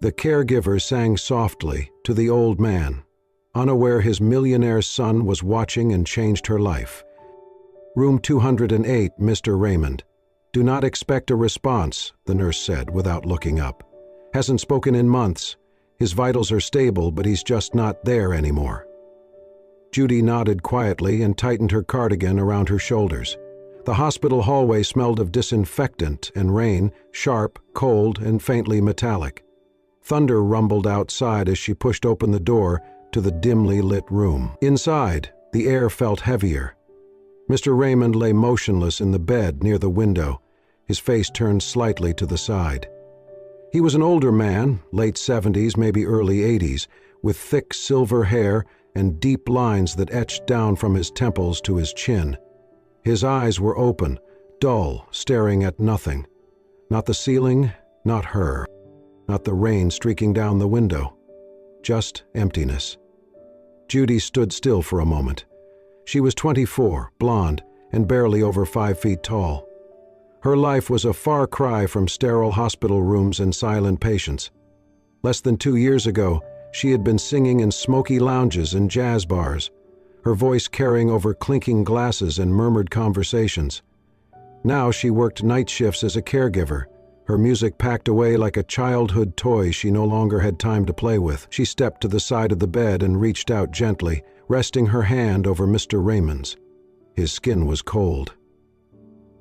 The caregiver sang softly to the old man, unaware his millionaire son was watching and changed her life. "Room 208, Mr. Raymond. Do not expect a response," the nurse said without looking up. "Hasn't spoken in months. His vitals are stable, but he's just not there anymore." Judy nodded quietly and tightened her cardigan around her shoulders. The hospital hallway smelled of disinfectant and rain, sharp, cold, and faintly metallic. Thunder rumbled outside as she pushed open the door to the dimly lit room. Inside, the air felt heavier. Mr. Raymond lay motionless in the bed near the window, his face turned slightly to the side. He was an older man, late 70s, maybe early 80s, with thick silver hair and deep lines that etched down from his temples to his chin. His eyes were open, dull, staring at nothing. Not the ceiling, not her, not the rain streaking down the window. Just emptiness. Judy stood still for a moment. She was 24, blonde, and barely over 5 feet tall. Her life was a far cry from sterile hospital rooms and silent patients. Less than 2 years ago, she had been singing in smoky lounges and jazz bars, her voice carrying over clinking glasses and murmured conversations. Now she worked night shifts as a caregiver, her music packed away like a childhood toy she no longer had time to play with. She stepped to the side of the bed and reached out gently, resting her hand over Mr. Raymond's. His skin was cold.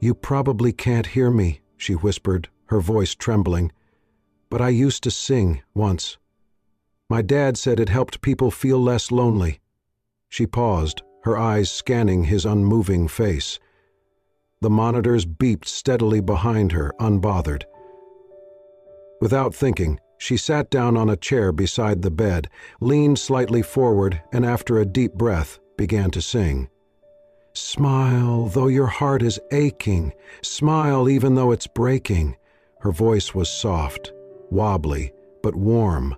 "You probably can't hear me," she whispered, her voice trembling, "but I used to sing once. My dad said it helped people feel less lonely." She paused, her eyes scanning his unmoving face. The monitors beeped steadily behind her, unbothered. Without thinking, she sat down on a chair beside the bed, leaned slightly forward, and after a deep breath, began to sing. "Smile, though your heart is aching. Smile, even though it's breaking." Her voice was soft, wobbly, but warm.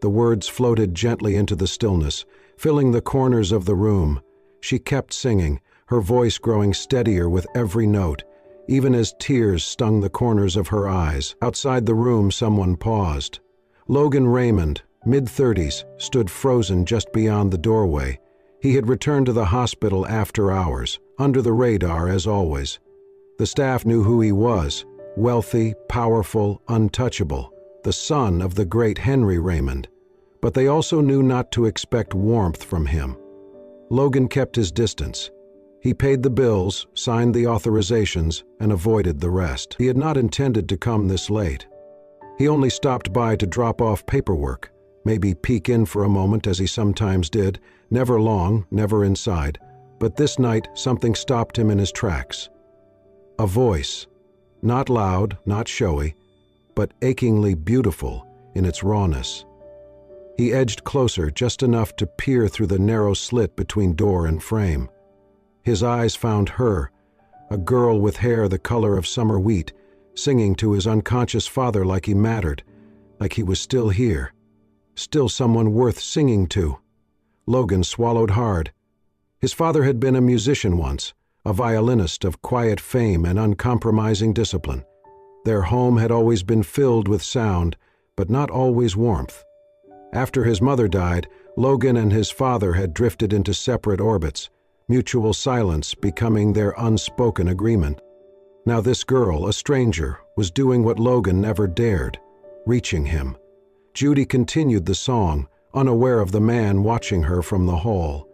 The words floated gently into the stillness, filling the corners of the room. She kept singing, her voice growing steadier with every note, even as tears stung the corners of her eyes. Outside the room, someone paused. Logan Raymond, mid-30s, stood frozen just beyond the doorway. He had returned to the hospital after hours, under the radar as always. The staff knew who he was, wealthy, powerful, untouchable, the son of the great Henry Raymond. But they also knew not to expect warmth from him. Logan kept his distance. He paid the bills, signed the authorizations, and avoided the rest. He had not intended to come this late. He only stopped by to drop off paperwork, maybe peek in for a moment as he sometimes did, never long, never inside, but this night something stopped him in his tracks. A voice, not loud, not showy, but achingly beautiful in its rawness. He edged closer just enough to peer through the narrow slit between door and frame. His eyes found her, a girl with hair the color of summer wheat, singing to his unconscious father like he mattered, like he was still here, still someone worth singing to. Logan swallowed hard. His father had been a musician once, a violinist of quiet fame and uncompromising discipline. Their home had always been filled with sound, but not always warmth. After his mother died, Logan and his father had drifted into separate orbits, mutual silence becoming their unspoken agreement. Now this girl, a stranger, was doing what Logan never dared, reaching him. Judy continued the song, unaware of the man watching her from the hall.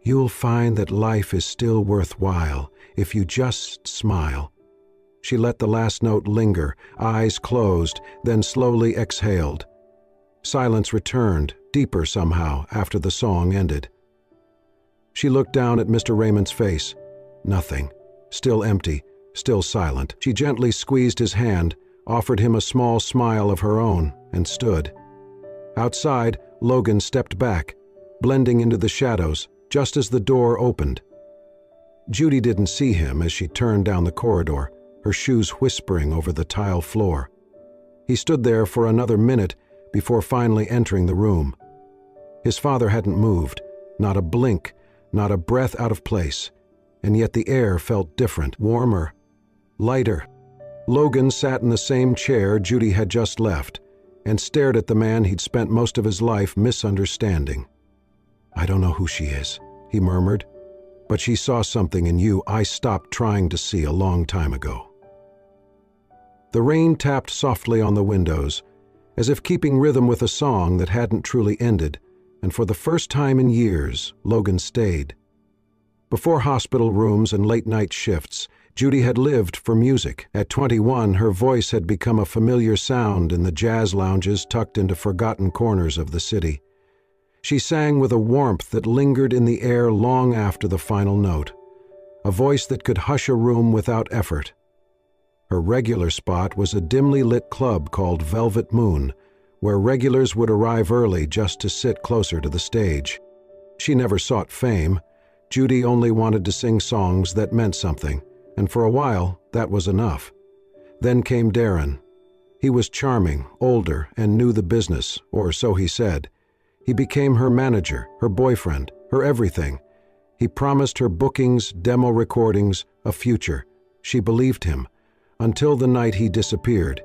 "You'll find that life is still worthwhile if you just smile." She let the last note linger, eyes closed, then slowly exhaled. Silence returned, deeper somehow, after the song ended. She looked down at Mr. Raymond's face. Nothing. Still empty, still silent. She gently squeezed his hand, offered him a small smile of her own, and stood. Outside, Logan stepped back, blending into the shadows, just as the door opened. Judy didn't see him as she turned down the corridor, her shoes whispering over the tile floor. He stood there for another minute before finally entering the room. His father hadn't moved, not a blink, not a breath out of place, and yet the air felt different, warmer, lighter. Logan sat in the same chair Judy had just left, and stared at the man he'd spent most of his life misunderstanding. "I don't know who she is," he murmured, "but she saw something in you I stopped trying to see a long time ago." The rain tapped softly on the windows, as if keeping rhythm with a song that hadn't truly ended, and for the first time in years, Logan stayed. Before hospital rooms and late-night shifts, Judy had lived for music. At 21, her voice had become a familiar sound in the jazz lounges tucked into forgotten corners of the city. She sang with a warmth that lingered in the air long after the final note, a voice that could hush a room without effort. Her regular spot was a dimly lit club called Velvet Moon, where regulars would arrive early just to sit closer to the stage. She never sought fame. Judy only wanted to sing songs that meant something, and for a while, that was enough. Then came Darren. He was charming, older, and knew the business, or so he said. He became her manager, her boyfriend, her everything. He promised her bookings, demo recordings, a future. She believed him, until the night he disappeared.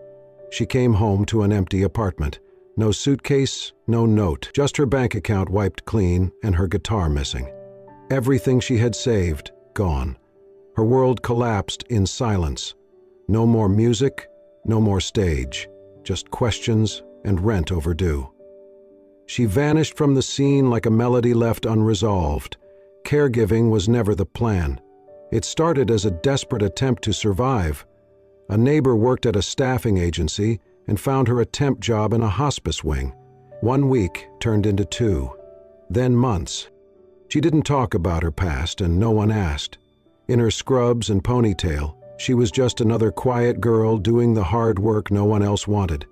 She came home to an empty apartment. No suitcase, no note, just her bank account wiped clean and her guitar missing. Everything she had saved, gone. Her world collapsed in silence. No more music, no more stage, just questions and rent overdue. She vanished from the scene like a melody left unresolved. Caregiving was never the plan. It started as a desperate attempt to survive. A neighbor worked at a staffing agency and found her a temp job in a hospice wing. 1 week turned into 2, then months. She didn't talk about her past, and no one asked. In her scrubs and ponytail, she was just another quiet girl doing the hard work no one else wanted.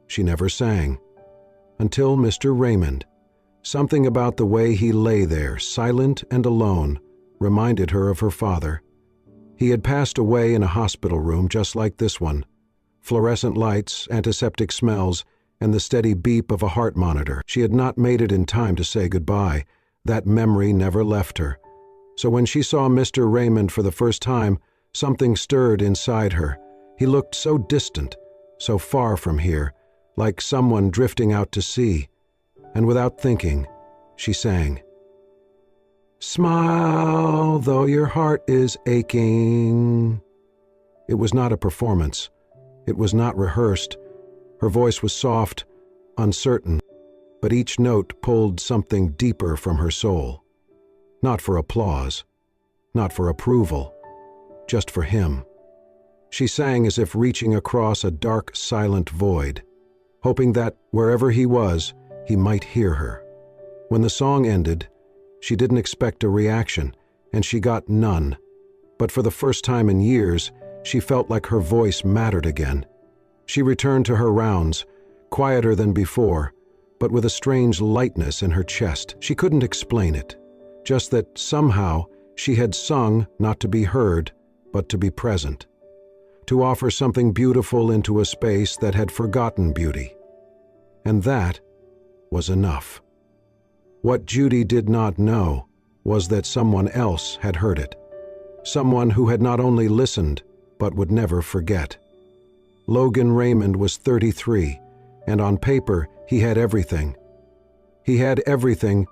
She never sang. Until Mr. Raymond. Something about the way he lay there, silent and alone, reminded her of her father. He had passed away in a hospital room just like this one. Fluorescent lights, antiseptic smells, and the steady beep of a heart monitor. She had not made it in time to say goodbye. That memory never left her. So when she saw Mr. Raymond for the first time, something stirred inside her. He looked so distant, so far from here, like someone drifting out to sea. And without thinking, she sang. "Smile, though your heart is aching." It was not a performance. It was not rehearsed. Her voice was soft, uncertain, but each note pulled something deeper from her soul. Not for applause, not for approval, just for him. She sang as if reaching across a dark, silent void, hoping that, wherever he was, he might hear her. When the song ended, she didn't expect a reaction, and she got none. But for the first time in years, she felt like her voice mattered again. She returned to her rounds, quieter than before, but with a strange lightness in her chest. She couldn't explain it, just that somehow she had sung not to be heard, but to be present, to offer something beautiful into a space that had forgotten beauty. And that was enough. What Judy did not know was that someone else had heard it, someone who had not only listened, but would never forget. Logan Raymond was 33, and on paper he had everything. He had everything: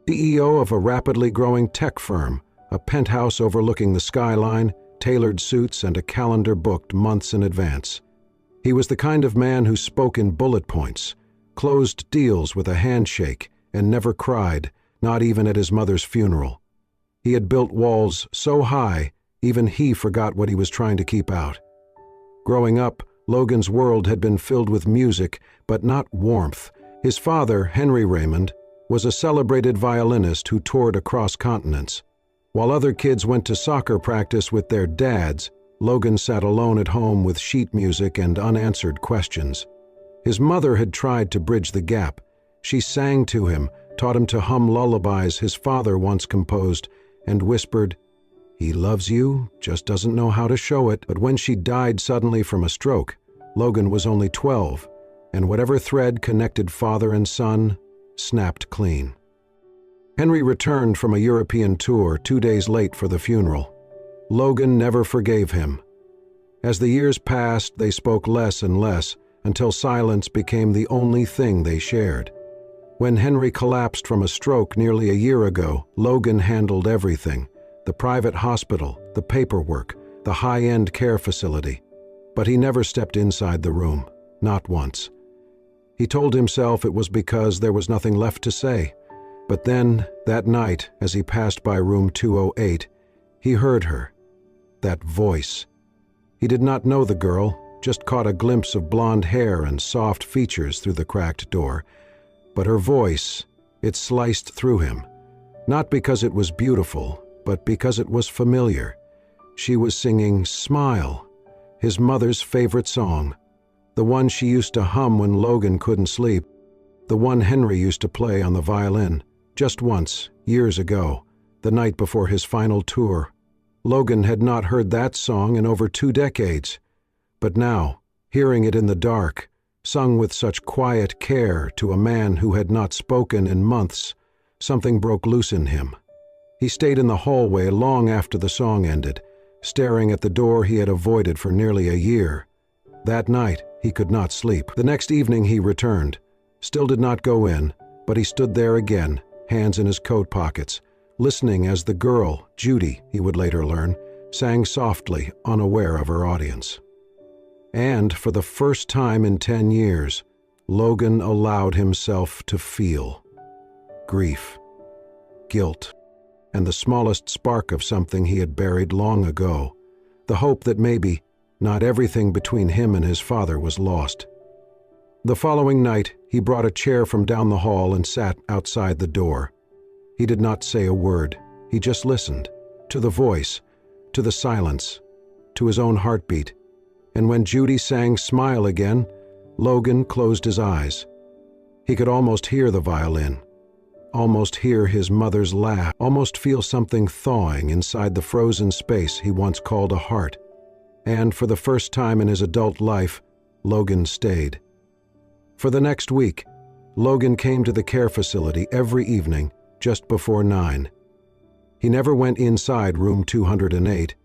CEO of a rapidly growing tech firm, a penthouse overlooking the skyline, tailored suits, and a calendar booked months in advance. He was the kind of man who spoke in bullet points, closed deals with a handshake, and never cried, not even at his mother's funeral. He had built walls so high, even he forgot what he was trying to keep out. Growing up, Logan's world had been filled with music, but not warmth. His father, Henry Raymond, was a celebrated violinist who toured across continents. While other kids went to soccer practice with their dads, Logan sat alone at home with sheet music and unanswered questions. His mother had tried to bridge the gap. She sang to him, taught him to hum lullabies his father once composed, and whispered, "He loves you, just doesn't know how to show it." But when she died suddenly from a stroke, Logan was only 12, and whatever thread connected father and son snapped clean. Henry returned from a European tour 2 days late for the funeral. Logan never forgave him. As the years passed, they spoke less and less, until silence became the only thing they shared. When Henry collapsed from a stroke nearly a year ago, Logan handled everything: the private hospital, the paperwork, the high-end care facility. But he never stepped inside the room, not once. He told himself it was because there was nothing left to say. But then, that night, as he passed by room 208, he heard her. That voice. He did not know the girl, just caught a glimpse of blonde hair and soft features through the cracked door. But her voice, it sliced through him. Not because it was beautiful, but because it was familiar. She was singing "Smile," his mother's favorite song. The one she used to hum when Logan couldn't sleep. The one Henry used to play on the violin. Just once, years ago, the night before his final tour. Logan had not heard that song in over 2 decades. But now, hearing it in the dark, sung with such quiet care to a man who had not spoken in months, something broke loose in him. He stayed in the hallway long after the song ended, staring at the door he had avoided for nearly a year. That night, he could not sleep. The next evening he returned. Still did not go in, but he stood there again, hands in his coat pockets, listening as the girl, Judy, he would later learn, sang softly, unaware of her audience. And for the first time in 10 years, Logan allowed himself to feel grief, guilt, and the smallest spark of something he had buried long ago, the hope that maybe not everything between him and his father was lost. The following night, he brought a chair from down the hall and sat outside the door. He did not say a word. He just listened, to the voice, to the silence, to his own heartbeat. And when Judy sang "Smile" again, Logan closed his eyes. He could almost hear the violin, almost hear his mother's laugh, almost feel something thawing inside the frozen space he once called a heart. And for the first time in his adult life, Logan stayed. For the next week, Logan came to the care facility every evening just before 9. He never went inside room 208.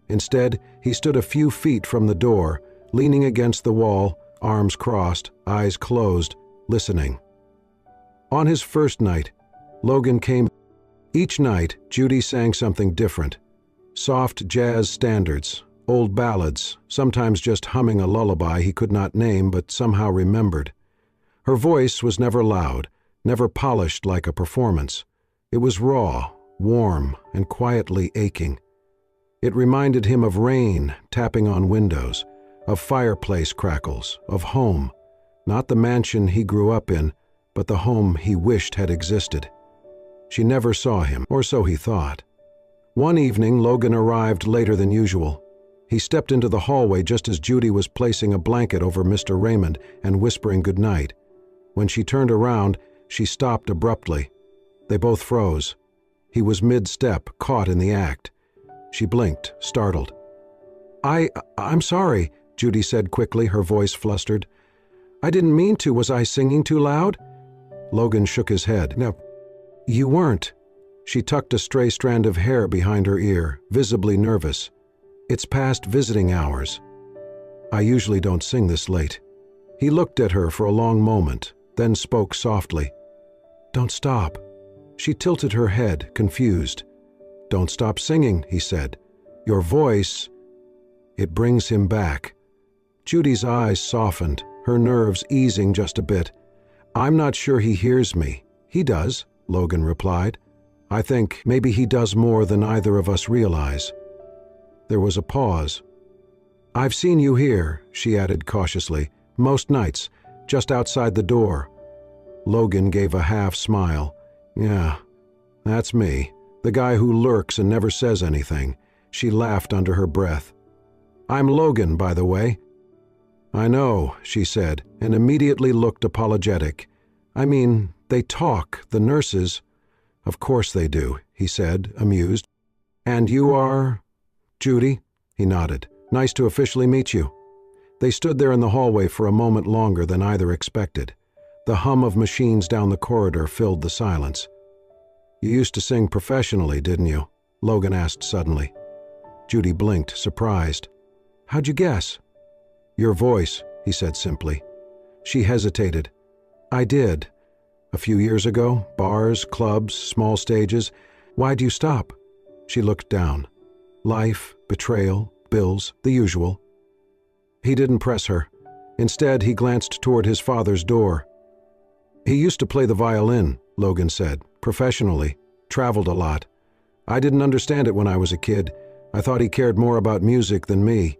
Instead, he stood a few feet from the door, leaning against the wall, arms crossed, eyes closed, listening. On his first night, Logan came. Each night, Judy sang something different. Soft jazz standards, old ballads, sometimes just humming a lullaby he could not name but somehow remembered. Her voice was never loud, never polished like a performance. It was raw, warm, and quietly aching. It reminded him of rain tapping on windows, of fireplace crackles, of home, not the mansion he grew up in, but the home he wished had existed. She never saw him, or so he thought. One evening, Logan arrived later than usual. He stepped into the hallway just as Judy was placing a blanket over Mr. Raymond and whispering goodnight. When she turned around, she stopped abruptly. They both froze. He was mid-step, caught in the act. She blinked, startled. I'm sorry," Judy said quickly, her voice flustered. "I didn't mean to. Was I singing too loud?" Logan shook his head. "No, you weren't." She tucked a stray strand of hair behind her ear, visibly nervous. "It's past visiting hours. I usually don't sing this late." He looked at her for a long moment, then spoke softly. "Don't stop." She tilted her head, confused. "Don't stop singing," he said. "Your voice, it brings him back." Judy's eyes softened, her nerves easing just a bit. "I'm not sure he hears me." "He does," Logan replied. "I think maybe he does more than either of us realize." There was a pause. "I've seen you here," she added cautiously, "most nights, just outside the door." Logan gave a half smile. "Yeah, that's me, the guy who lurks and never says anything." She laughed under her breath. "I'm Logan, by the way." "I know," she said, and immediately looked apologetic. "I mean, they talk, the nurses." "Of course they do," he said, amused. "And you are?" "Judy," he nodded. "Nice to officially meet you." They stood there in the hallway for a moment longer than either expected. The hum of machines down the corridor filled the silence. "You used to sing professionally, didn't you?" Logan asked suddenly. Judy blinked, surprised. "How'd you guess?" "Your voice," he said simply. She hesitated. I did. A few years ago, bars, clubs, small stages. Why'd you stop? She looked down. Life, betrayal, bills, the usual. He didn't press her. Instead, he glanced toward his father's door. He used to play the violin, Logan said, professionally, traveled a lot. I didn't understand it when I was a kid. I thought he cared more about music than me.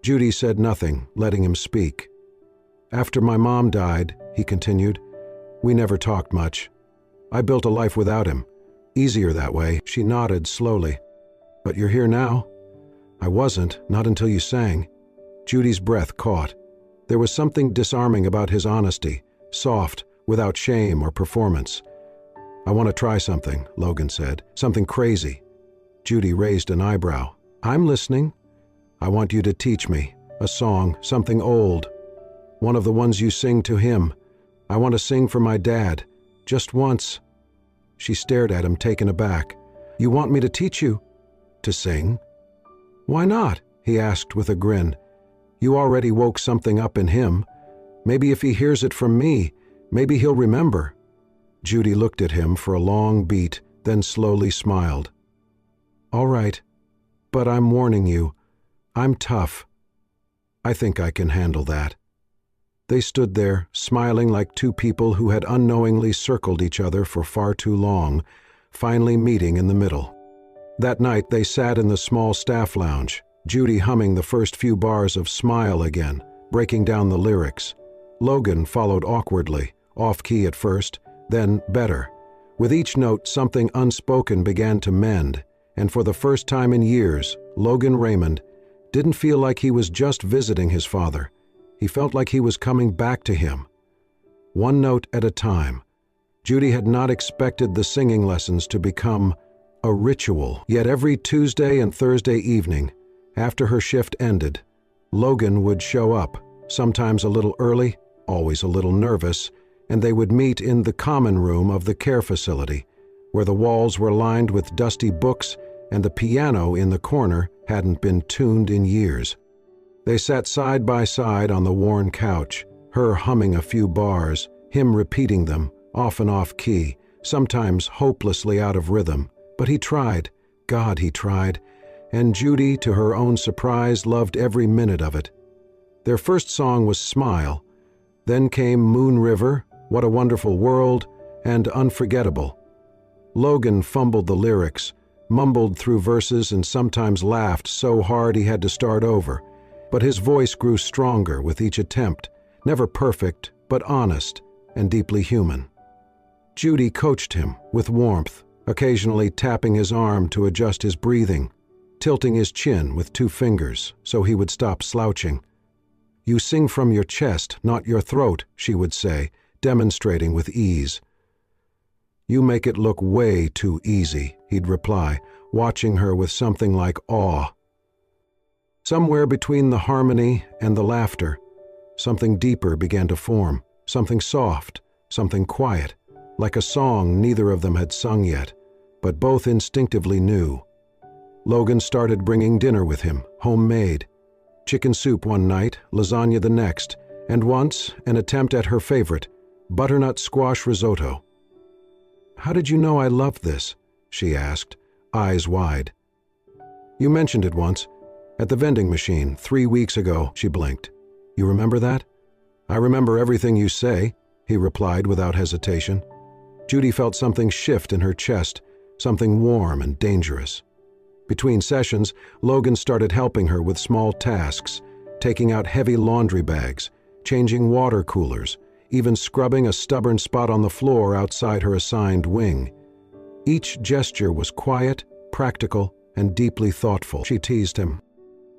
Judy said nothing, letting him speak. After my mom died, he continued, we never talked much. I built a life without him. Easier that way. She nodded slowly. But you're here now? I wasn't, not until you sang. Judy's breath caught. There was something disarming about his honesty, soft, without shame or performance. I want to try something, Logan said. Something crazy. Judy raised an eyebrow. I'm listening. I want you to teach me. A song, something old. One of the ones you sing to him. I want to sing for my dad. Just once. She stared at him, taken aback. You want me to teach you? To sing? Why not? He asked with a grin. You already woke something up in him. Maybe if he hears it from me, maybe he'll remember. Judy looked at him for a long beat, then slowly smiled. All right, but I'm warning you. I'm tough. I think I can handle that. They stood there, smiling like two people who had unknowingly circled each other for far too long, finally meeting in the middle. That night they sat in the small staff lounge, Judy humming the first few bars of Smile again, breaking down the lyrics. Logan followed awkwardly, off-key at first, then better. With each note something unspoken began to mend, and for the first time in years, Logan Raymond didn't feel like he was just visiting his father. He felt like he was coming back to him. One note at a time. Judy had not expected the singing lessons to become a ritual. Yet every Tuesday and Thursday evening, after her shift ended, Logan would show up, sometimes a little early, always a little nervous, and they would meet in the common room of the care facility, where the walls were lined with dusty books and the piano in the corner hadn't been tuned in years. They sat side by side on the worn couch, her humming a few bars, him repeating them, often off-key, sometimes hopelessly out of rhythm. But he tried, God, he tried, and Judy, to her own surprise, loved every minute of it. Their first song was Smile, then came Moon River, What a Wonderful World, and Unforgettable. Logan fumbled the lyrics, mumbled through verses, and sometimes laughed so hard he had to start over. But his voice grew stronger with each attempt, never perfect, but honest and deeply human. Judy coached him with warmth, occasionally tapping his arm to adjust his breathing, tilting his chin with 2 fingers so he would stop slouching. You sing from your chest, not your throat, she would say, demonstrating with ease. You make it look way too easy, he'd reply, watching her with something like awe. Somewhere between the harmony and the laughter, something deeper began to form, something soft, something quiet, like a song neither of them had sung yet, but both instinctively knew. Logan started bringing dinner with him, homemade. Chicken soup one night, lasagna the next, and once an attempt at her favorite, butternut squash risotto. How did you know I loved this? She asked, eyes wide. You mentioned it once. At the vending machine 3 weeks ago, she blinked. You remember that? I remember everything you say, he replied without hesitation. Judy felt something shift in her chest, something warm and dangerous. Between sessions, Logan started helping her with small tasks, taking out heavy laundry bags, changing water coolers, even scrubbing a stubborn spot on the floor outside her assigned wing. Each gesture was quiet, practical, and deeply thoughtful. She teased him.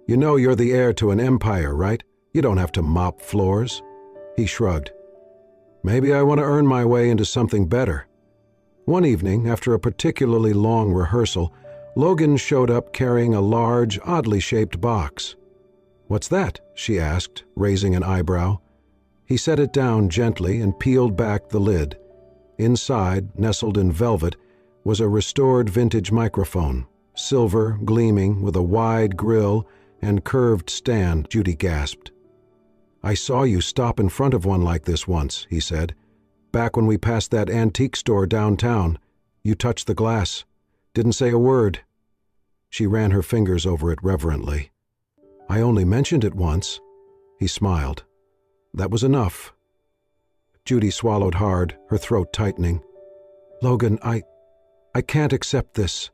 You know you're the heir to an empire, right? You don't have to mop floors. He shrugged. Maybe I want to earn my way into something better. One evening, after a particularly long rehearsal, Logan showed up carrying a large, oddly shaped box. What's that? She asked, raising an eyebrow. He set it down gently and peeled back the lid. Inside, nestled in velvet, was a restored vintage microphone, silver, gleaming, with a wide grill and curved stand. Judy gasped. "I saw you stop in front of one like this once," he said. "Back when we passed that antique store downtown. You touched the glass. Didn't say a word." She ran her fingers over it reverently. "I only mentioned it once." He smiled. "That was enough." Judy swallowed hard, her throat tightening. "Logan, I can't accept this."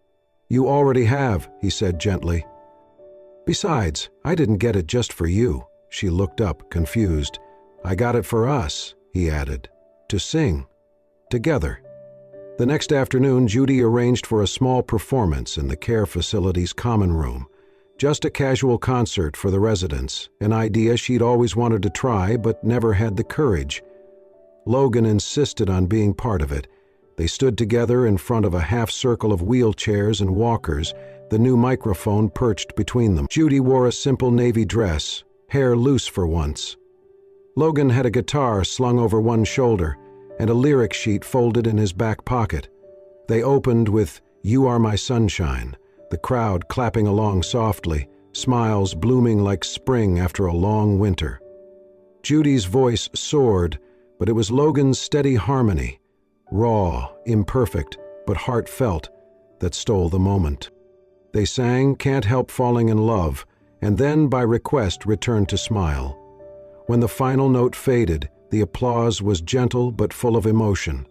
"You already have," he said gently. "Besides, I didn't get it just for you." She looked up, confused. "I got it for us," he added. "To sing. Together." The next afternoon, Judy arranged for a small performance in the care facility's common room. Just a casual concert for the residents, an idea she'd always wanted to try but never had the courage. Logan insisted on being part of it. They stood together in front of a half-circle of wheelchairs and walkers, the new microphone perched between them. Judy wore a simple navy dress, hair loose for once. Logan had a guitar slung over one shoulder and a lyric sheet folded in his back pocket. They opened with "You Are My Sunshine," the crowd clapping along softly, smiles blooming like spring after a long winter. Judy's voice soared, but it was Logan's steady harmony, raw, imperfect, but heartfelt, that stole the moment. They sang "Can't Help Falling in Love," and then, by request, returned to smile. When the final note faded, the applause was gentle but full of emotion.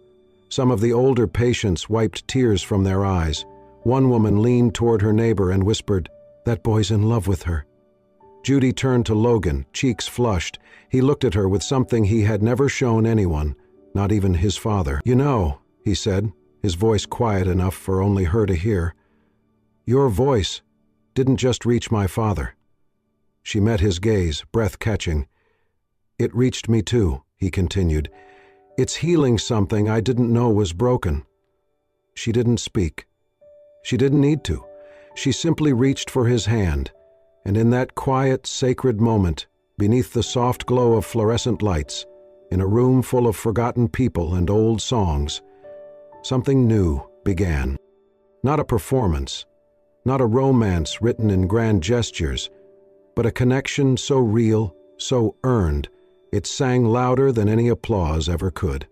Some of the older patients wiped tears from their eyes. One woman leaned toward her neighbor and whispered, "That boy's in love with her." Judy turned to Logan, cheeks flushed. He looked at her with something he had never shown anyone, not even his father. "You know," he said, his voice quiet enough for only her to hear, "your voice didn't just reach my father." She met his gaze, breath catching. "It reached me too," he continued. "It's healing something I didn't know was broken." She didn't speak. She didn't need to. She simply reached for his hand, and in that quiet, sacred moment, beneath the soft glow of fluorescent lights, in a room full of forgotten people and old songs, something new began. Not a performance, not a romance written in grand gestures, but a connection so real, so earned, it sang louder than any applause ever could.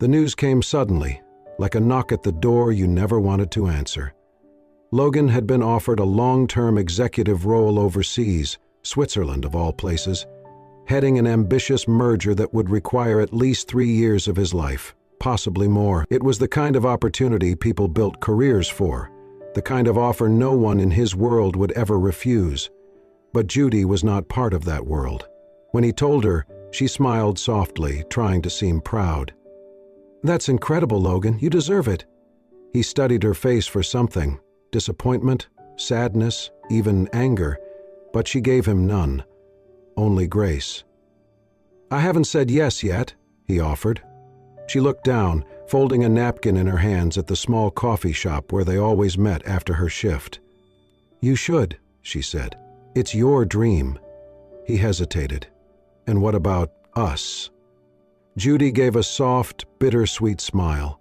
The news came suddenly, like a knock at the door you never wanted to answer. Logan had been offered a long-term executive role overseas, Switzerland of all places, heading an ambitious merger that would require at least 3 years of his life, possibly more. It was the kind of opportunity people built careers for, the kind of offer no one in his world would ever refuse. But Judy was not part of that world. When he told her, she smiled softly, trying to seem proud. "That's incredible, Logan. You deserve it." He studied her face for something, disappointment, sadness, even anger, but she gave him none, only grace. "I haven't said yes yet," he offered. She looked down, folding a napkin in her hands at the small coffee shop where they always met after her shift. "You should," she said. "It's your dream." He hesitated. "And what about us?" Judy gave a soft, bittersweet smile.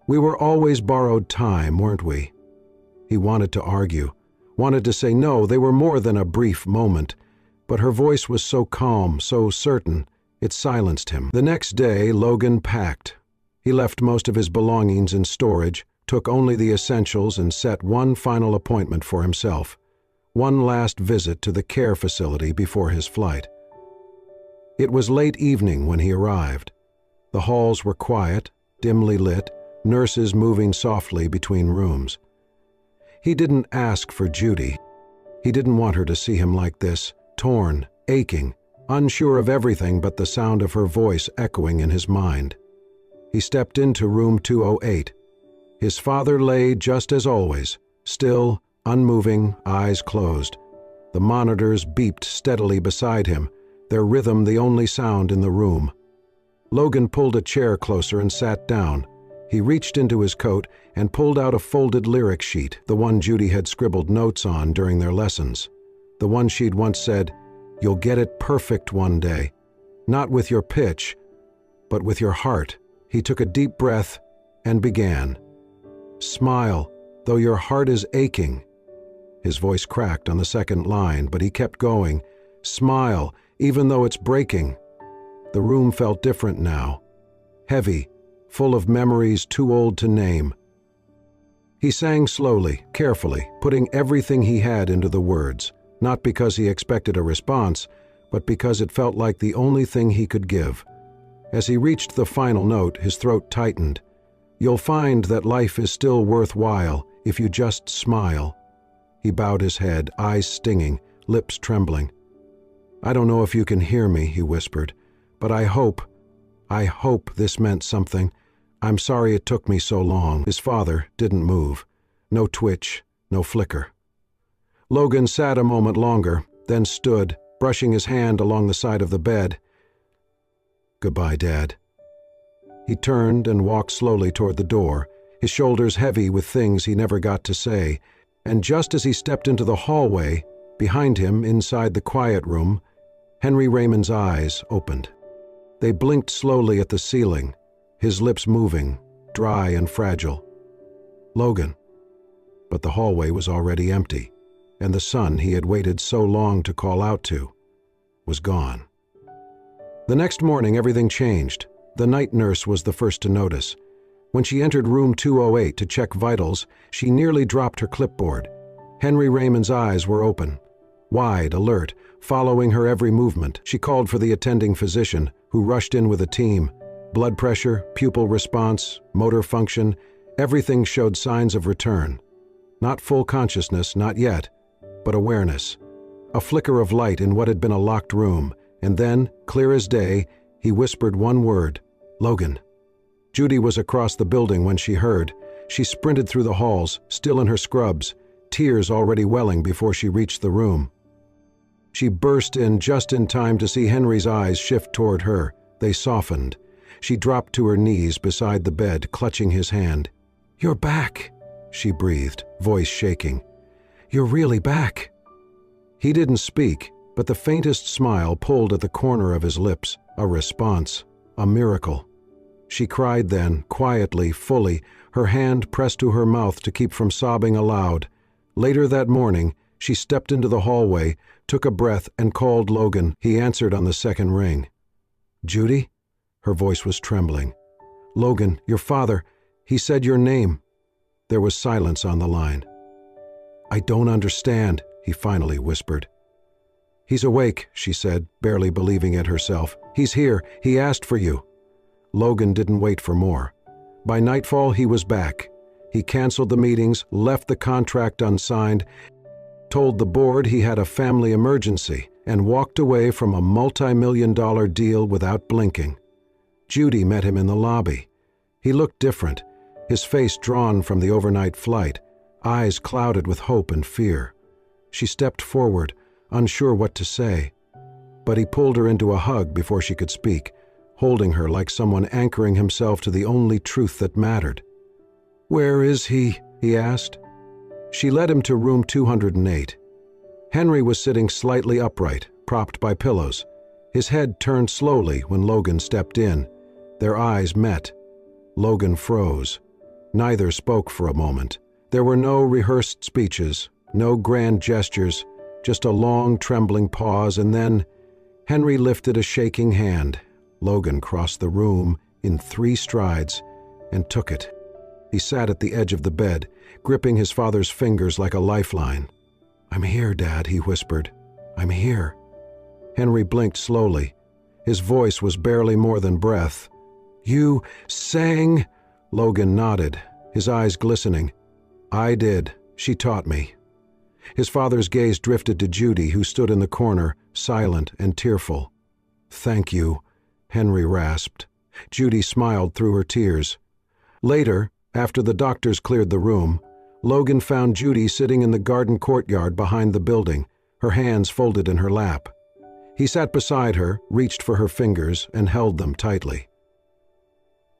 "We were always borrowed time, weren't we?" He wanted to argue, wanted to say no, they were more than a brief moment, but her voice was so calm, so certain, it silenced him. The next day, Logan packed. He left most of his belongings in storage, took only the essentials, and set one final appointment for himself, one last visit to the care facility before his flight. It was late evening when he arrived. The halls were quiet, dimly lit, nurses moving softly between rooms. He didn't ask for Judy. He didn't want her to see him like this, torn, aching, unsure of everything but the sound of her voice echoing in his mind. He stepped into room 208. His father lay just as always, still, unmoving, eyes closed. The monitors beeped steadily beside him, their rhythm the only sound in the room. Logan pulled a chair closer and sat down. He reached into his coat and pulled out a folded lyric sheet, the one Judy had scribbled notes on during their lessons. The one she'd once said, "You'll get it perfect one day. Not with your pitch, but with your heart." He took a deep breath and began. "Smile, though your heart is aching." His voice cracked on the second line, but he kept going. "Smile, even though it's breaking. The room felt different now, heavy, full of memories too old to name. He sang slowly, carefully, putting everything he had into the words, not because he expected a response, but because it felt like the only thing he could give. As he reached the final note, his throat tightened. "You'll find that life is still worthwhile if you just smile." He bowed his head, eyes stinging, lips trembling. "I don't know if you can hear me," he whispered, "but I hope this meant something. I'm sorry it took me so long." His father didn't move. No twitch, no flicker. Logan sat a moment longer, then stood, brushing his hand along the side of the bed. "Goodbye, Dad." He turned and walked slowly toward the door, his shoulders heavy with things he never got to say, and just as he stepped into the hallway, behind him, inside the quiet room, Henry Raymond's eyes opened. They blinked slowly at the ceiling, his lips moving, dry and fragile. "Logan." But the hallway was already empty, and the son he had waited so long to call out to was gone. The next morning everything changed. The night nurse was the first to notice. When she entered room 208 to check vitals, she nearly dropped her clipboard. Henry Raymond's eyes were open, wide, alert, following her every movement. She called for the attending physician, who rushed in with a team. Blood pressure, pupil response, motor function, everything showed signs of return. Not full consciousness, not yet, but awareness. A flicker of light in what had been a locked room, and then, clear as day, he whispered one word, "Logan." Judy was across the building when she heard. She sprinted through the halls, still in her scrubs, tears already welling before she reached the room. She burst in just in time to see Henry's eyes shift toward her. They softened. She dropped to her knees beside the bed, clutching his hand. "You're back," she breathed, voice shaking. "You're really back." He didn't speak, but the faintest smile pulled at the corner of his lips, a response, a miracle. She cried then, quietly, fully, her hand pressed to her mouth to keep from sobbing aloud. Later that morning, she stepped into the hallway, took a breath, and called Logan. He answered on the second ring. "Judy?" Her voice was trembling. "Logan, your father, he said your name." There was silence on the line. "I don't understand," he finally whispered. "He's awake," she said, barely believing it herself. "He's here. He asked for you." Logan didn't wait for more. By nightfall, he was back. He canceled the meetings, left the contract unsigned, told the board he had a family emergency, and walked away from a multi-million-dollar deal without blinking. Judy met him in the lobby. He looked different, his face drawn from the overnight flight, eyes clouded with hope and fear. She stepped forward, unsure what to say. But he pulled her into a hug before she could speak, holding her like someone anchoring himself to the only truth that mattered. "Where is he?" he asked. She led him to room 208. Henry was sitting slightly upright, propped by pillows. His head turned slowly when Logan stepped in. Their eyes met. Logan froze. Neither spoke for a moment. There were no rehearsed speeches, no grand gestures, just a long, trembling pause, and then Henry lifted a shaking hand. Logan crossed the room in 3 strides and took it. He sat at the edge of the bed, gripping his father's fingers like a lifeline. "I'm here, Dad," he whispered. "I'm here." Henry blinked slowly. His voice was barely more than breath. "You sang?" Logan nodded, his eyes glistening. "I did. She taught me." His father's gaze drifted to Judy, who stood in the corner, silent and tearful. "Thank you," Henry rasped. Judy smiled through her tears. Later, after the doctors cleared the room, Logan found Judy sitting in the garden courtyard behind the building, her hands folded in her lap. He sat beside her, reached for her fingers, and held them tightly.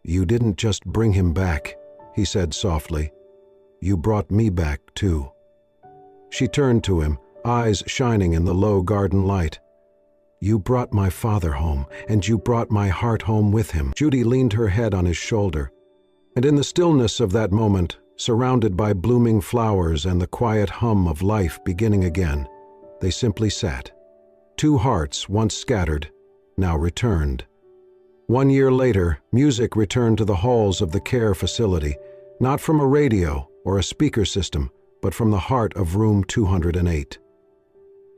"You didn't just bring him back," he said softly. "You brought me back, too." She turned to him, eyes shining in the low garden light. "You brought my father home, and you brought my heart home with him." Judy leaned her head on his shoulder. And in the stillness of that moment, surrounded by blooming flowers and the quiet hum of life beginning again, they simply sat, Two hearts, once scattered, now returned. 1 year later, music returned to the halls of the care facility, not from a radio or a speaker system, but from the heart of room 208.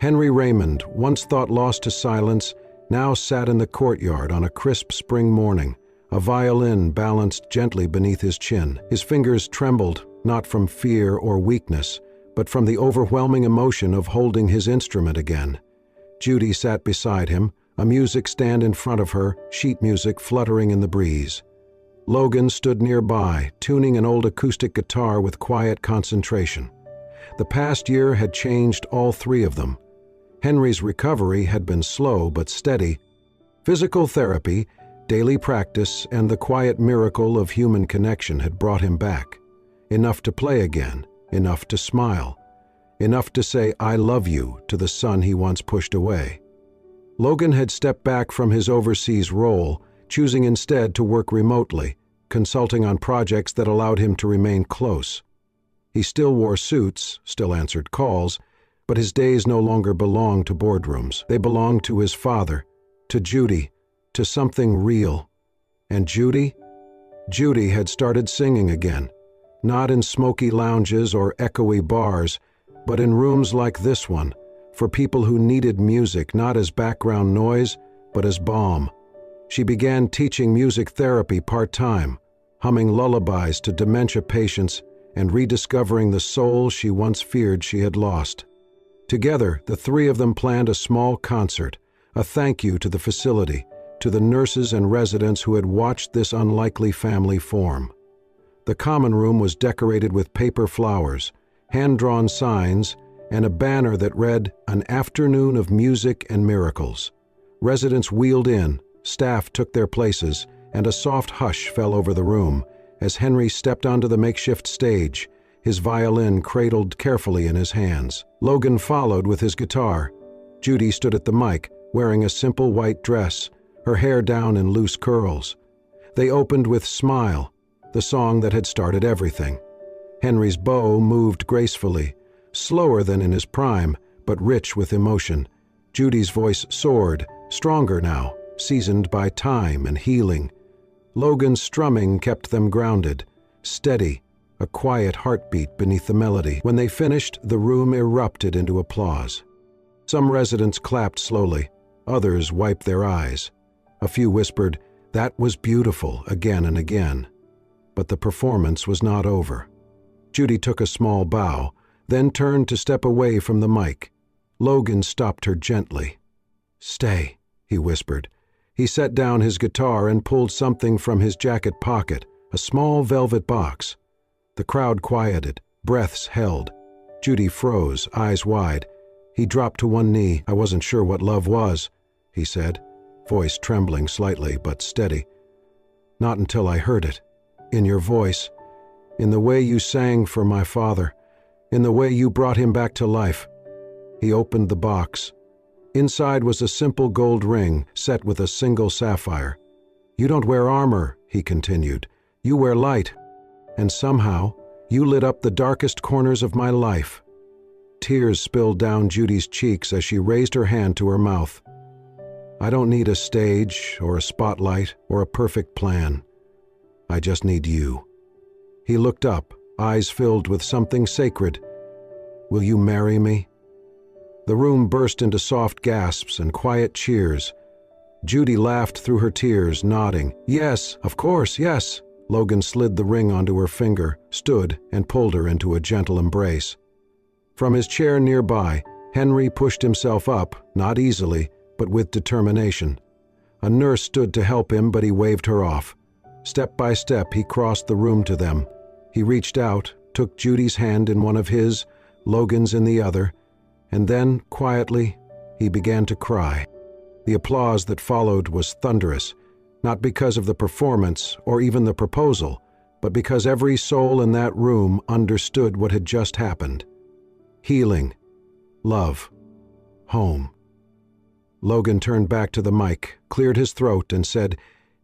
Henry Raymond, once thought lost to silence, now sat in the courtyard on a crisp spring morning, a violin balanced gently beneath his chin. His fingers trembled, not from fear or weakness, but from the overwhelming emotion of holding his instrument again. Judy sat beside him, a music stand in front of her, sheet music fluttering in the breeze. Logan stood nearby, tuning an old acoustic guitar with quiet concentration. The past year had changed all three of them. Henry's recovery had been slow but steady. Physical therapy, daily practice, and the quiet miracle of human connection had brought him back. Enough to play again, enough to smile, enough to say "I love you" to the son he once pushed away. Logan had stepped back from his overseas role, choosing instead to work remotely, consulting on projects that allowed him to remain close. He still wore suits, still answered calls, but his days no longer belonged to boardrooms. They belonged to his father, to Judy, to something real. And Judy? Judy had started singing again, not in smoky lounges or echoey bars, but in rooms like this one, for people who needed music not as background noise, but as balm. She began teaching music therapy part-time, humming lullabies to dementia patients and rediscovering the soul she once feared she had lost. Together, the three of them planned a small concert, a thank you to the facility, to the nurses and residents who had watched this unlikely family form. The common room was decorated with paper flowers, hand-drawn signs, and a banner that read, "An afternoon of music and miracles." Residents wheeled in, staff took their places, and a soft hush fell over the room as Henry stepped onto the makeshift stage, his violin cradled carefully in his hands. Logan followed with his guitar. Judy stood at the mic, wearing a simple white dress, her hair down in loose curls. They opened with "Smile," the song that had started everything. Henry's bow moved gracefully, slower than in his prime, but rich with emotion. Judy's voice soared, stronger now, seasoned by time and healing. Logan's strumming kept them grounded, steady, a quiet heartbeat beneath the melody. When they finished, the room erupted into applause. Some residents clapped slowly, others wiped their eyes. A few whispered, "That was beautiful," again and again. But the performance was not over. Judy took a small bow, then turned to step away from the mic. Logan stopped her gently. "Stay," he whispered. He set down his guitar and pulled something from his jacket pocket, a small velvet box. The crowd quieted, breaths held. Judy froze, eyes wide. He dropped to one knee. "I wasn't sure what love was," he said, voice trembling slightly but steady. "Not until I heard it. In your voice. In the way you sang for my father. In the way you brought him back to life." He opened the box. Inside was a simple gold ring set with a single sapphire. "You don't wear armor," he continued. "You wear light. And somehow, you lit up the darkest corners of my life." Tears spilled down Judy's cheeks as she raised her hand to her mouth. "I don't need a stage or a spotlight or a perfect plan. I just need you." He looked up, eyes filled with something sacred. "Will you marry me?" The room burst into soft gasps and quiet cheers. Judy laughed through her tears, nodding. "Yes, of course, yes." Logan slid the ring onto her finger, stood, and pulled her into a gentle embrace. From his chair nearby, Henry pushed himself up, not easily, but with determination. A nurse stood to help him, but he waved her off. Step by step, he crossed the room to them. He reached out, took Judy's hand in one of his, Logan's in the other, and then, quietly, he began to cry. The applause that followed was thunderous, not because of the performance or even the proposal, but because every soul in that room understood what had just happened. Healing, love, home. Logan turned back to the mic, cleared his throat, and said,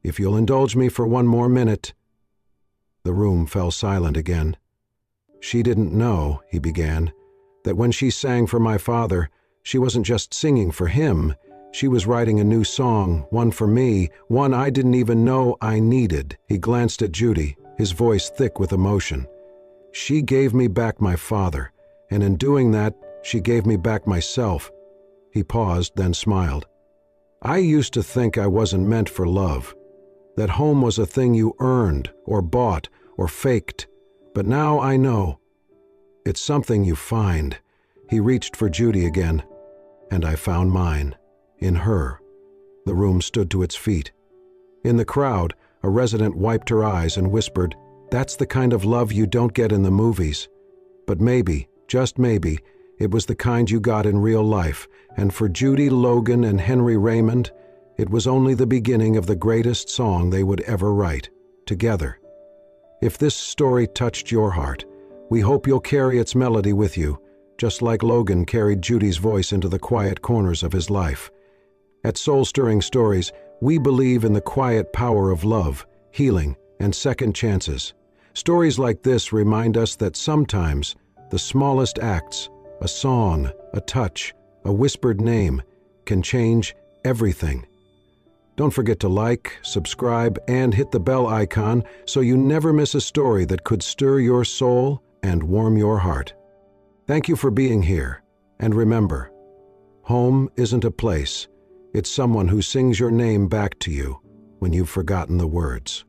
"If you'll indulge me for one more minute." The room fell silent again. "She didn't know," he began, "that when she sang for my father, She wasn't just singing for him. She was writing a new song, one for me, one I didn't even know I needed. He glanced at Judy, his voice thick with emotion. She gave me back my father, and in doing that, she gave me back myself. He paused, then smiled. I used to think I wasn't meant for love, that home was a thing you earned or bought or faked, but now I know. It's something you find. He reached for Judy again, and I found mine, in her. The room stood to its feet. In the crowd, a resident wiped her eyes and whispered, "That's the kind of love you don't get in the movies." But maybe, just maybe, it was the kind you got in real life, and for Judy, Logan, and Henry Raymond, it was only the beginning of the greatest song they would ever write, together. If this story touched your heart, we hope you'll carry its melody with you, just like Logan carried Judy's voice into the quiet corners of his life. At Soul Stirring Stories, we believe in the quiet power of love, healing, and second chances. Stories like this remind us that sometimes the smallest acts, a song, a touch, a whispered name, can change everything. Don't forget to like, subscribe, and hit the bell icon so you never miss a story that could stir your soul and warm your heart. Thank you for being here, and remember, home isn't a place, it's someone who sings your name back to you when you've forgotten the words.